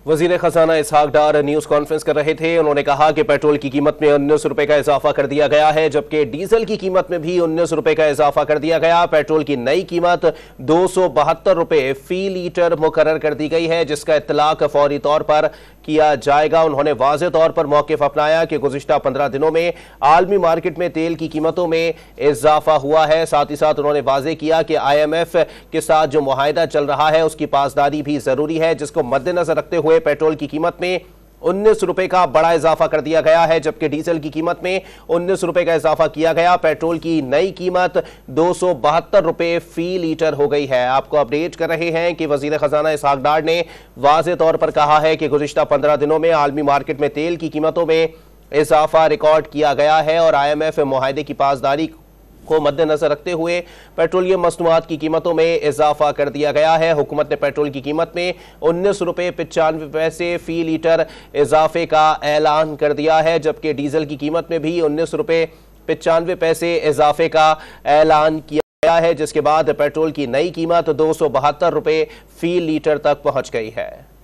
वजीर खजाना इसहाक डार news conference कर रहे थे। उन्होंने कहा कि पेट्रोल की कीमत में 19 रुपए का इजाफा कर दिया गया है, जबकि डीजल की कीमत में भी 19 रुपए का इजाफा कर दिया गया। पेट्रोल की नई कीमत 272 रुपए फी लीटर मुकर्रर कर दी गई है, जिसका इत्तलाक फौरी तौर पर किया जाएगा। उन्होंने वाज़ेह तौर पर मौक़िफ़ अपनाया कि गुज़िश्ता 15 दिनों में आलमी मार्केट में तेल की कीमतों में इजाफा हुआ है। साथ ही साथ उन्होंने वाज़ेह किया कि IMF के साथ जो मुआहिदा चल रहा है उसकी पासदारी भी जरूरी है, जिसको मद्देनजर रखते हुए पेट्रोल की कीमत में 19 रुपए का बड़ा इजाफा कर दिया गया है, जबकि डीजल की कीमत में 19 रुपए का इजाफा किया गया। पेट्रोल की नई कीमत 272 रुपए फी लीटर हो गई है। आपको अपडेट कर रहे हैं कि वजीर खजाना इसहाक डार ने वाज़ेह तौर पर कहा है कि गुज़िश्ता 15 दिनों में आलमी मार्केट में तेल की कीमतों में इजाफा रिकॉर्ड किया गया है और IMF मुआहिदे की पासदारी को मद्देनजर रखते हुए पेट्रोलियम मसनूआत की कीमतों में इजाफा कर दिया गया है। हुकूमत ने पेट्रोल की कीमत में 19 रुपए 95 पैसे फी लीटर इजाफे का ऐलान कर दिया है, जबकि डीजल की कीमत में भी 19 रुपए 95 पैसे इजाफे का ऐलान किया गया है, जिसके बाद पेट्रोल की नई कीमत 272 रुपए फी लीटर तक पहुंच गई है।